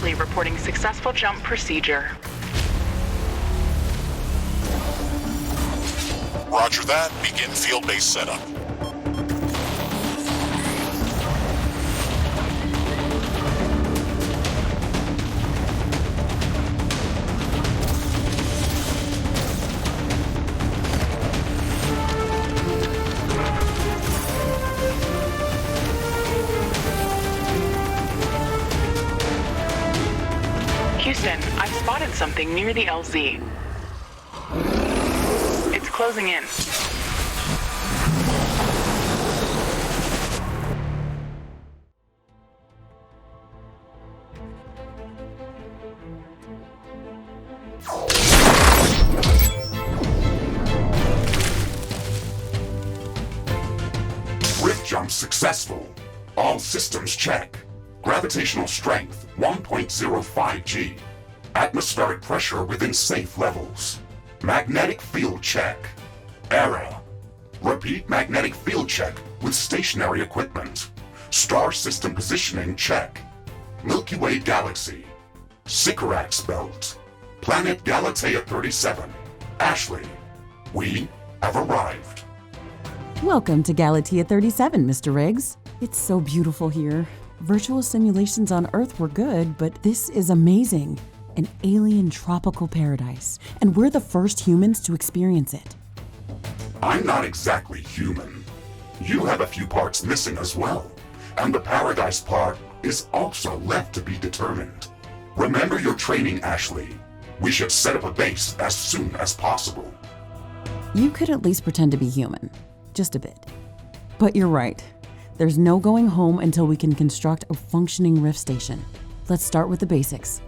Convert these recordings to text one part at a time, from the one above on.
Ashley reporting successful jump procedure. Roger that. Begin field-based setup. Houston, I've spotted something near the LZ. It's closing in. Rift jump successful. All systems check. Gravitational strength 1.05 G. Atmospheric pressure within safe levels. Magnetic field check. Error. Repeat magnetic field check with stationary equipment. Star system positioning check. Milky Way galaxy. Sycorax belt. Planet Galatea 37. Ashley, we have arrived. Welcome to Galatea 37, Mr. Riggs. It's so beautiful here. Virtual simulations on Earth were good, but this is amazing. An alien tropical paradise, and we're the first humans to experience it. I'm not exactly human. You have a few parts missing as well, and the paradise part is also left to be determined. Remember your training, Ashley. We should set up a base as soon as possible. You could at least pretend to be human. Just a bit. But you're right. There's no going home until we can construct a functioning Rift station. Let's start with the basics.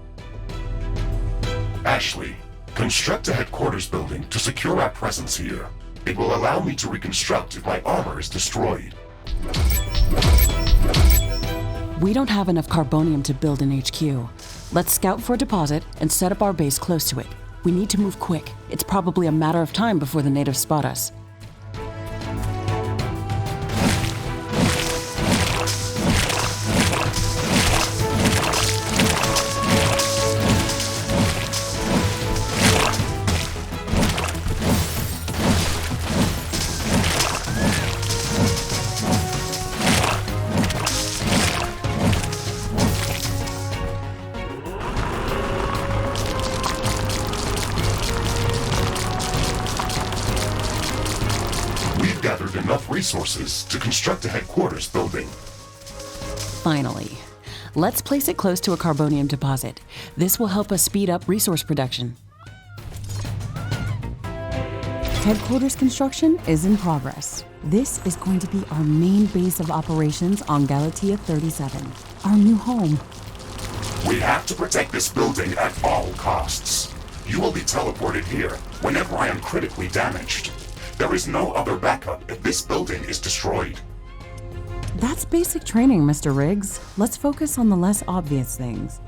Ashley, construct a headquarters building to secure our presence here. It will allow me to reconstruct if my armor is destroyed. We don't have enough carbonium to build an HQ. Let's scout for a deposit and set up our base close to it. We need to move quick. It's probably a matter of time before the natives spot us. Gathered enough resources to construct a headquarters building. Finally. Let's place it close to a carbonium deposit. This will help us speed up resource production. Headquarters construction is in progress. This is going to be our main base of operations on Galatea 37, our new home. We have to protect this building at all costs. You will be teleported here whenever I am critically damaged. There is no other backup if this building is destroyed. That's basic training, Mr. Riggs. Let's focus on the less obvious things.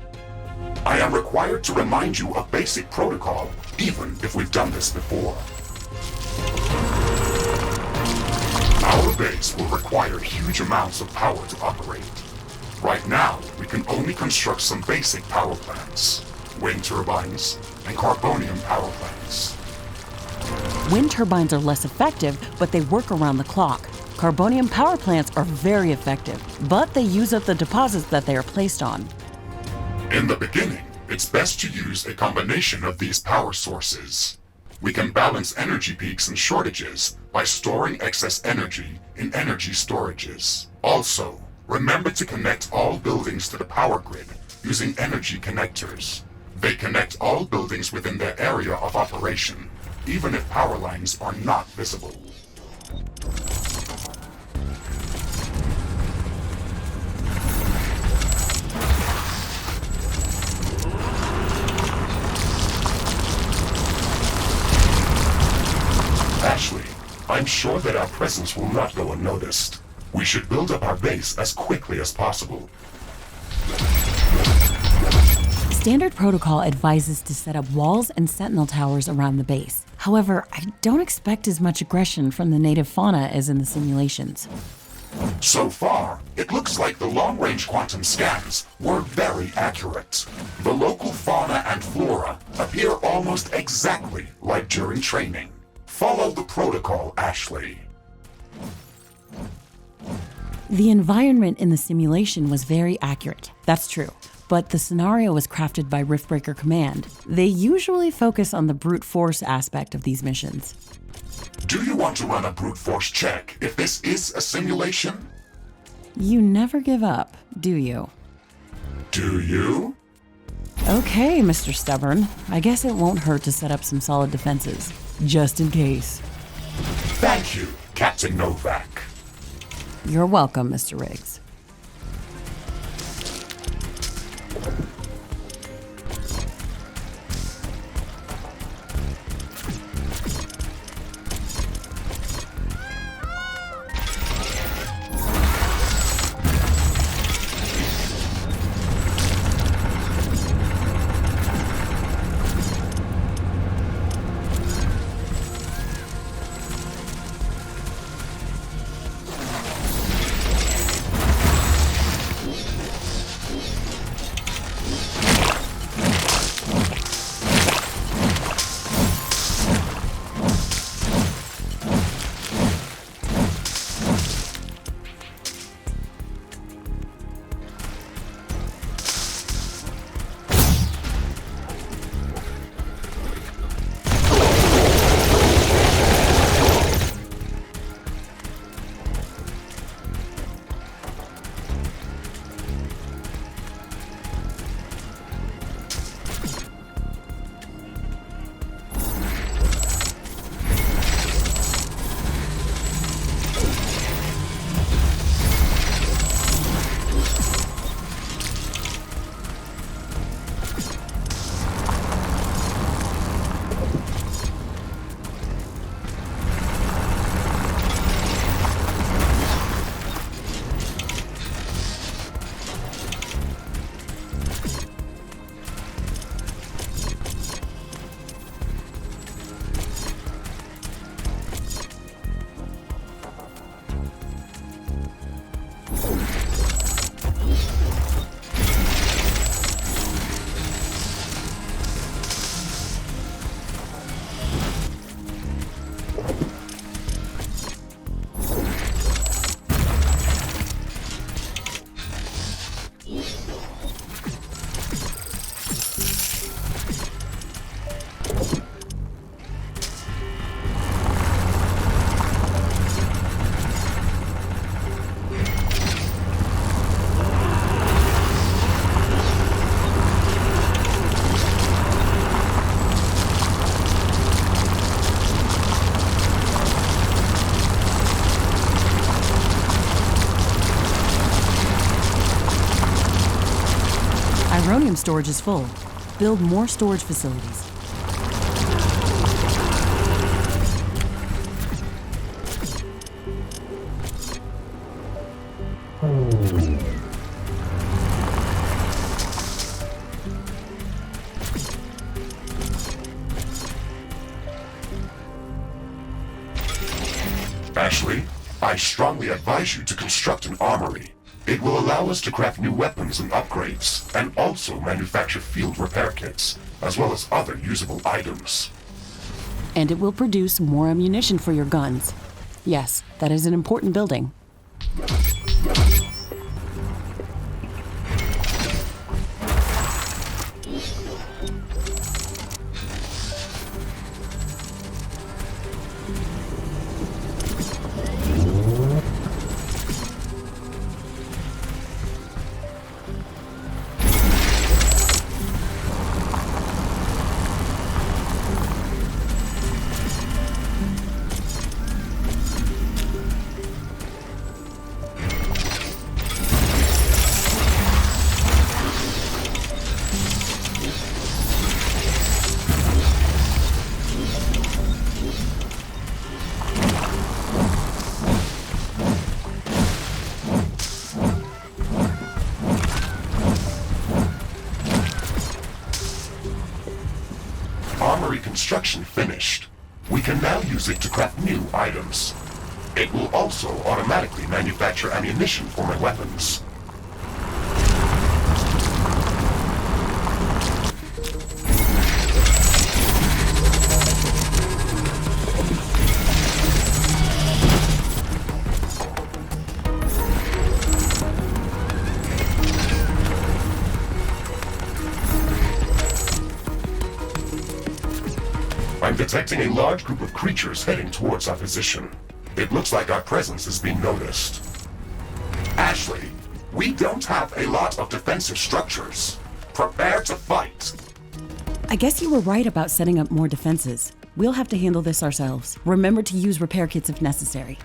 I am required to remind you of basic protocol, even if we've done this before. Our base will require huge amounts of power to operate. Right now, we can only construct some basic power plants, wind turbines, and carbonium power plants. Wind turbines are less effective, but they work around the clock. Carbonium power plants are very effective, but they use up the deposits that they are placed on. In the beginning, it's best to use a combination of these power sources. We can balance energy peaks and shortages by storing excess energy in energy storages. Also, remember to connect all buildings to the power grid using energy connectors. They connect all buildings within their area of operation, even if power lines are not visible. Ashley, I'm sure that our presence will not go unnoticed. We should build up our base as quickly as possible. Standard protocol advises to set up walls and sentinel towers around the base. However, I don't expect as much aggression from the native fauna as in the simulations. So far, it looks like the long-range quantum scans were very accurate. The local fauna and flora appear almost exactly like during training. Follow the protocol, Ashley. The environment in the simulation was very accurate, that's true. But the scenario was crafted by Riftbreaker Command. They usually focus on the brute force aspect of these missions. Do you want to run a brute force check if this is a simulation? You never give up, do you? Do you? Okay, Mr. Stubborn. I guess it won't hurt to set up some solid defenses, just in case. Thank you, Captain Novak. You're welcome, Mr. Riggs. Uranium storage is full. Build more storage facilities. Ashley, I strongly advise you to construct an armory. It will allow us to craft new weapons and upgrades, and also manufacture field repair kits, as well as other usable items. And it will produce more ammunition for your guns. Yes, that is an important building. Armory construction finished. We can now use it to craft new items. It will also automatically manufacture ammunition for my weapons. I'm detecting a large group of creatures heading towards our position. It looks like our presence is being noticed. Ashley, we don't have a lot of defensive structures. Prepare to fight. I guess you were right about setting up more defenses. We'll have to handle this ourselves. Remember to use repair kits if necessary.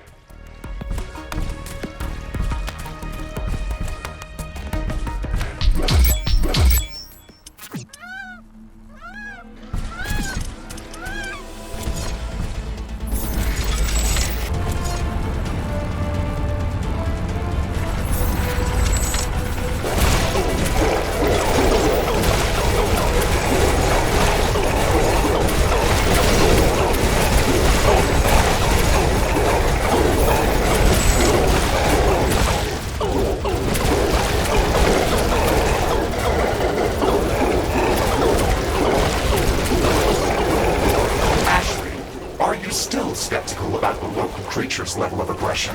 Skeptical about the local creature's level of aggression.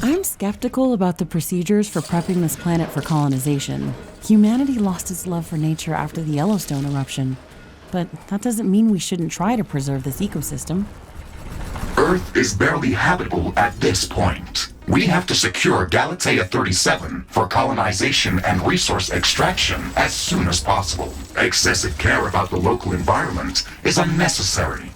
I'm skeptical about the procedures for prepping this planet for colonization. Humanity lost its love for nature after the Yellowstone eruption, but that doesn't mean we shouldn't try to preserve this ecosystem. Earth is barely habitable at this point. We have to secure Galatea 37 for colonization and resource extraction as soon as possible. Excessive care about the local environment is unnecessary.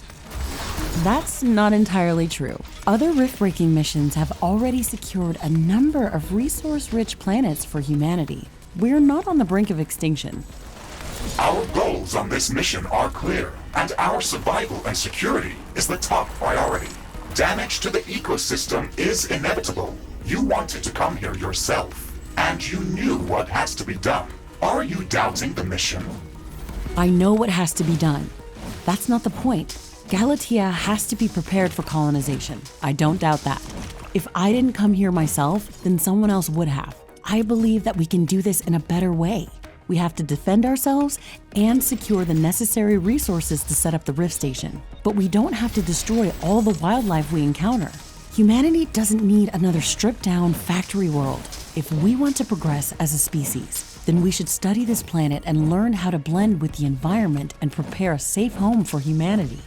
That's not entirely true. Other rift-breaking missions have already secured a number of resource-rich planets for humanity. We're not on the brink of extinction. Our goals on this mission are clear, and our survival and security is the top priority. Damage to the ecosystem is inevitable. You wanted to come here yourself, and you knew what has to be done. Are you doubting the mission? I know what has to be done. That's not the point. Galatea has to be prepared for colonization. I don't doubt that. If I didn't come here myself, then someone else would have. I believe that we can do this in a better way. We have to defend ourselves and secure the necessary resources to set up the Rift Station. But we don't have to destroy all the wildlife we encounter. Humanity doesn't need another stripped-down factory world. If we want to progress as a species, then we should study this planet and learn how to blend with the environment and prepare a safe home for humanity.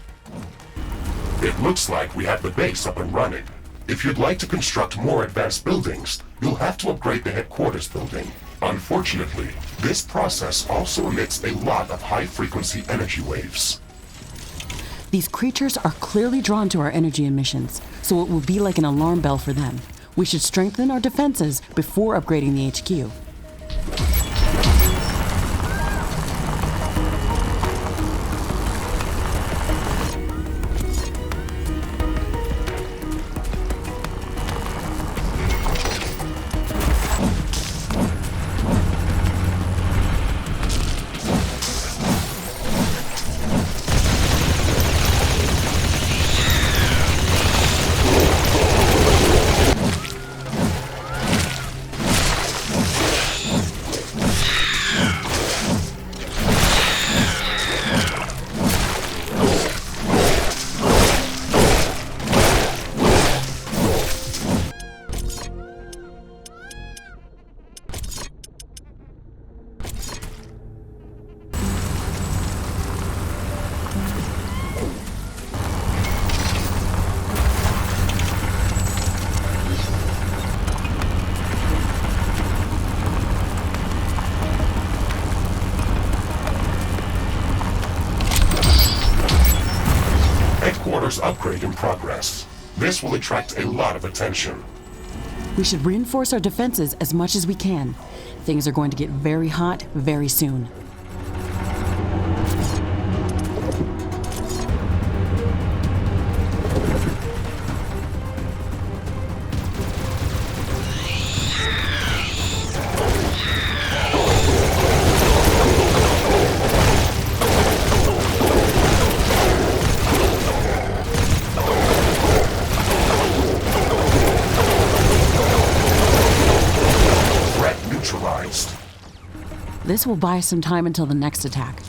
It looks like we have the base up and running. If you'd like to construct more advanced buildings, you'll have to upgrade the headquarters building. Unfortunately, this process also emits a lot of high-frequency energy waves. These creatures are clearly drawn to our energy emissions, so it will be like an alarm bell for them. We should strengthen our defenses before upgrading the HQ. Headquarters upgrade in progress. This will attract a lot of attention. We should reinforce our defenses as much as we can. Things are going to get very hot very soon. This will buy us some time until the next attack.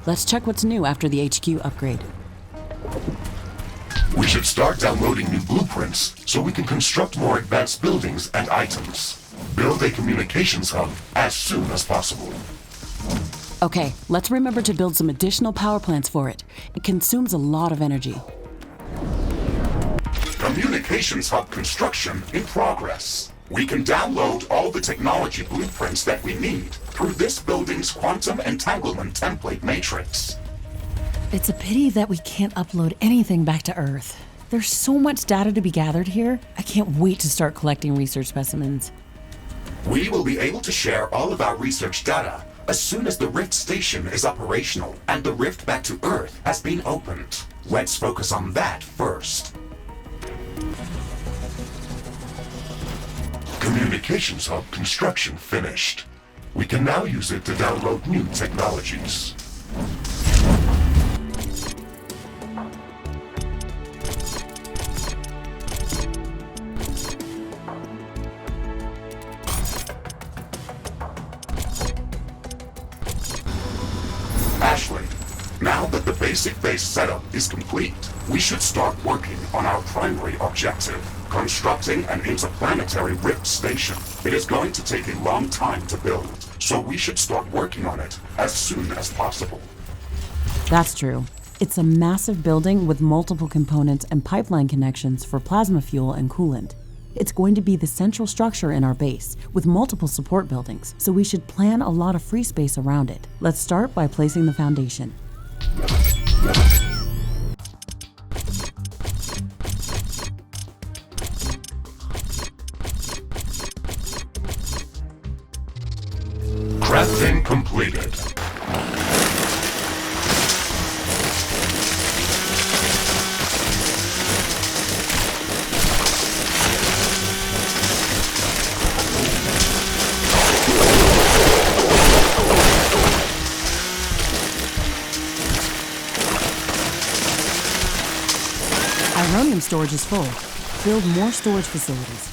Let's check what's new after the HQ upgrade. We should start downloading new blueprints so we can construct more advanced buildings and items. Build a communications hub as soon as possible. Okay, let's remember to build some additional power plants for it. It consumes a lot of energy. Communications hub construction in progress. We can download all the technology blueprints that we need through this building's quantum entanglement template matrix. It's a pity that we can't upload anything back to Earth. There's so much data to be gathered here. I can't wait to start collecting research specimens. We will be able to share all of our research data as soon as the Rift Station is operational and the rift back to Earth has been opened. Let's focus on that first. Communications hub construction finished. We can now use it to download new technologies. Ashley, now that the basic base setup is complete, we should start working on our primary objective, constructing an interplanetary rift station. It is going to take a long time to build, so we should start working on it as soon as possible. That's true. It's a massive building with multiple components and pipeline connections for plasma fuel and coolant. It's going to be the central structure in our base, with multiple support buildings, so we should plan a lot of free space around it. Let's start by placing the foundation. Crafting completed. Uranium storage is full. Build more storage facilities.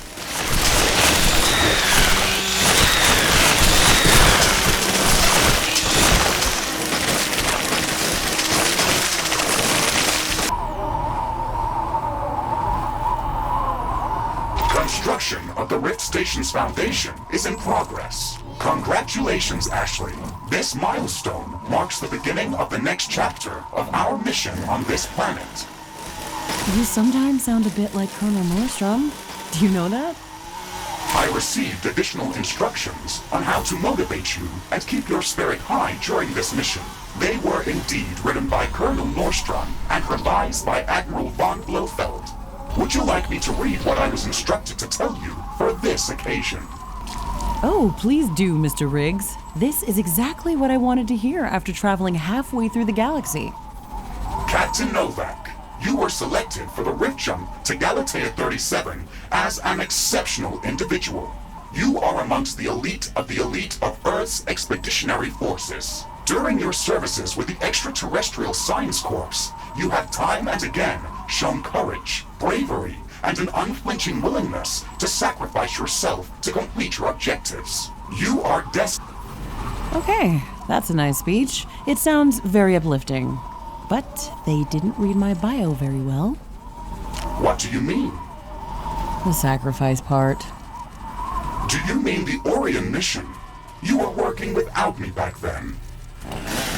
Construction of the Rift Station's foundation is in progress. Congratulations, Ashley. This milestone marks the beginning of the next chapter of our mission on this planet. You sometimes sound a bit like Colonel Nordstrom. Do you know that? I received additional instructions on how to motivate you and keep your spirit high during this mission. They were indeed written by Colonel Nordstrom and revised by Admiral von Blofeld. Would you like me to read what I was instructed to tell you for this occasion? Oh, please do, Mr. Riggs. This is exactly what I wanted to hear after traveling halfway through the galaxy. Captain Novak, you were selected for the Rift Jump to Galatea 37 as an exceptional individual. You are amongst the elite of Earth's expeditionary forces. During your services with the Extraterrestrial Science Corps, you have time and again shown courage, bravery, and an unflinching willingness to sacrifice yourself to complete your objectives. You are destined. Okay, that's a nice speech. It sounds very uplifting. But they didn't read my bio very well. What do you mean? The sacrifice part. Do you mean the Orion mission? You were working without me back then.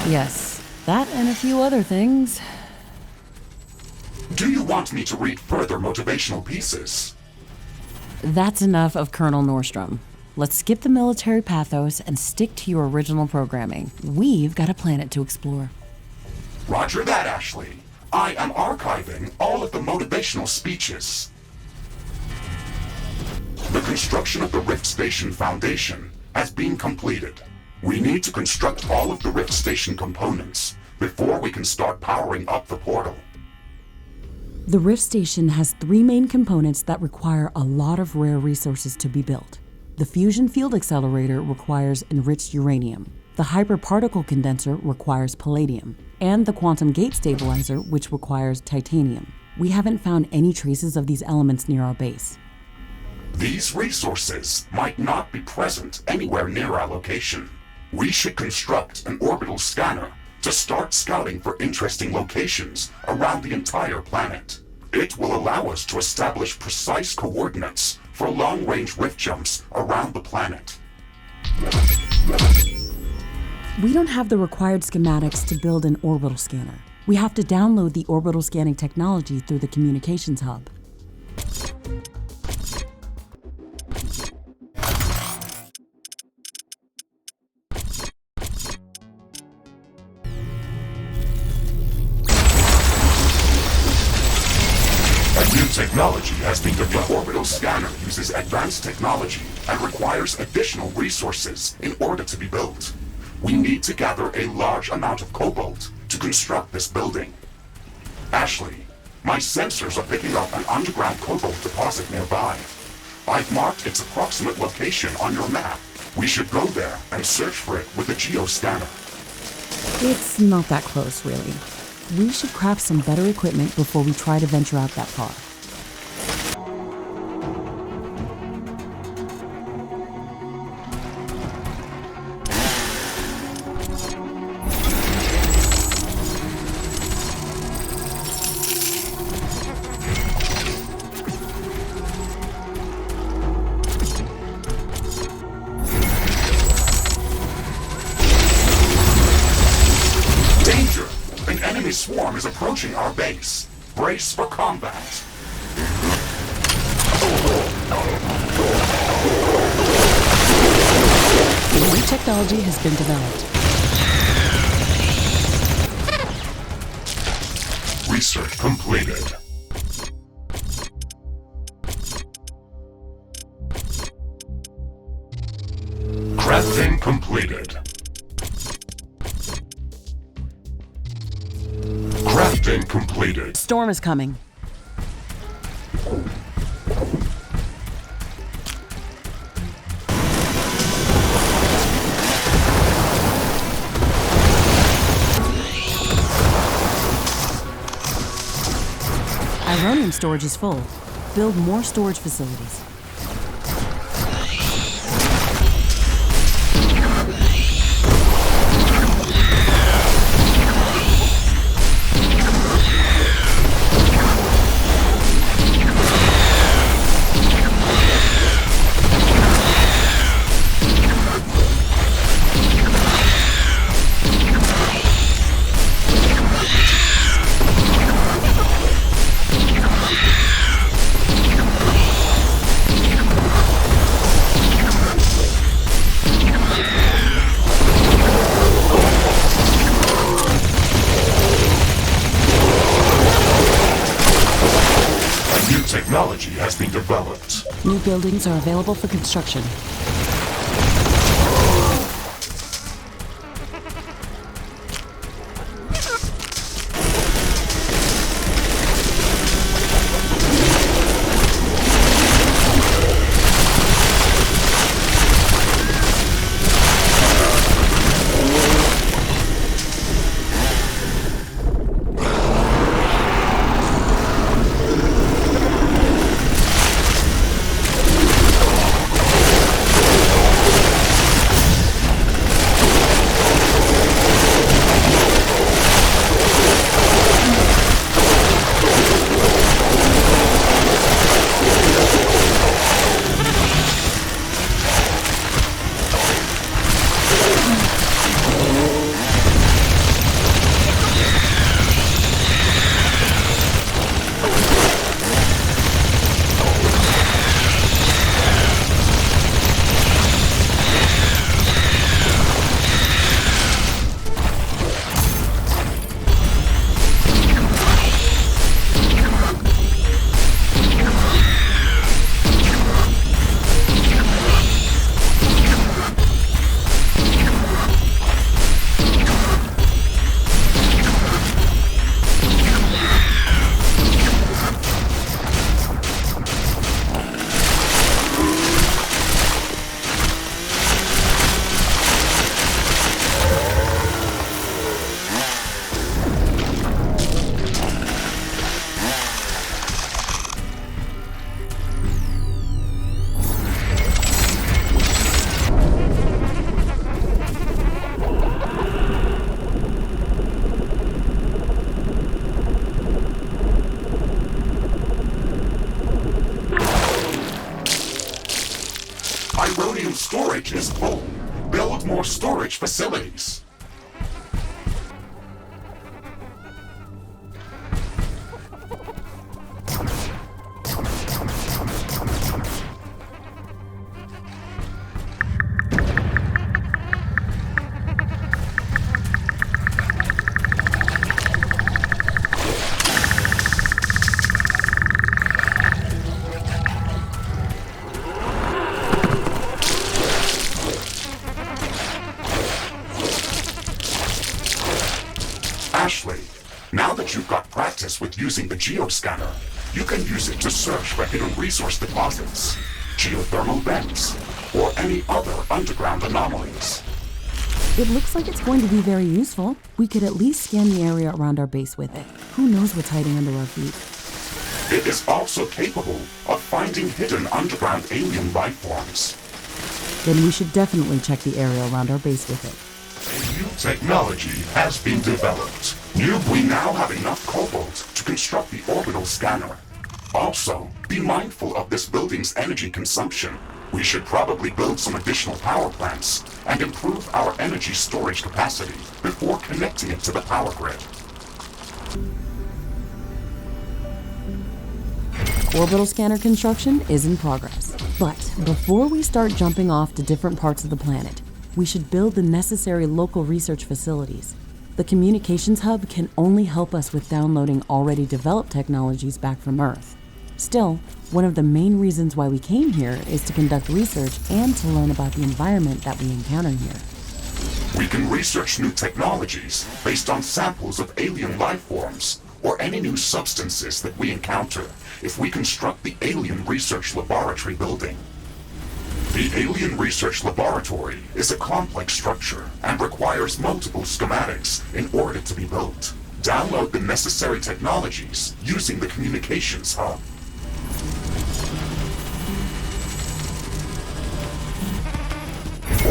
Yes, that and a few other things. Do you want me to read further motivational pieces? That's enough of Colonel Nordstrom. Let's skip the military pathos and stick to your original programming. We've got a planet to explore. Roger that, Ashley. I am archiving all of the motivational speeches. The construction of the Rift Station Foundation has been completed. We need to construct all of the Rift Station components before we can start powering up the portal. The Rift Station has 3 main components that require a lot of rare resources to be built. The fusion field accelerator requires enriched uranium. The hyperparticle condenser requires palladium, and the quantum gate stabilizer, which requires titanium. We haven't found any traces of these elements near our base. These resources might not be present anywhere near our location. We should construct an orbital scanner to start scouting for interesting locations around the entire planet. It will allow us to establish precise coordinates for long-range rift jumps around the planet. We don't have the required schematics to build an orbital scanner. We have to download the orbital scanning technology through the communications hub. New technology has been developed. The orbital scanner uses advanced technology and requires additional resources in order to be built. We need to gather a large amount of cobalt to construct this building. Ashley, my sensors are picking up an underground cobalt deposit nearby. I've marked its approximate location on your map. We should go there and search for it with a geoscanner. It's not that close, really. We should craft some better equipment before we try to venture out that far. Danger! An enemy swarm is approaching our base. Brace for combat. New technology has been developed. Research completed. Crafting completed. Crafting completed. Storm is coming. Ironium storage is full. Build more storage facilities. Technology has been developed. New buildings are available for construction. research facilities. Ashley, now that you've got practice with using the geoscanner, you can use it to search for hidden resource deposits, geothermal vents, or any other underground anomalies. It looks like it's going to be very useful. We could at least scan the area around our base with it. Who knows what's hiding under our feet? It is also capable of finding hidden underground alien life forms. Then we should definitely check the area around our base with it. A new technology has been developed. We now have enough cobalt to construct the orbital scanner. Also, be mindful of this building's energy consumption. We should probably build some additional power plants and improve our energy storage capacity before connecting it to the power grid. Orbital scanner construction is in progress. But before we start jumping off to different parts of the planet, we should build the necessary local research facilities. The communications hub can only help us with downloading already developed technologies back from Earth. Still, one of the main reasons why we came here is to conduct research and to learn about the environment that we encounter here. We can research new technologies based on samples of alien life forms or any new substances that we encounter if we construct the Alien Research Laboratory building. The Alien Research Laboratory is a complex structure and requires multiple schematics in order to be built. Download the necessary technologies using the communications hub.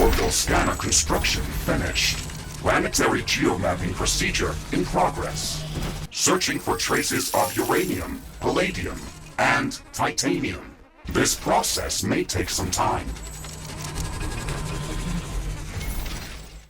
Orbital scanner construction finished. Planetary geomapping procedure in progress. Searching for traces of uranium, palladium, and titanium. This process may take some time.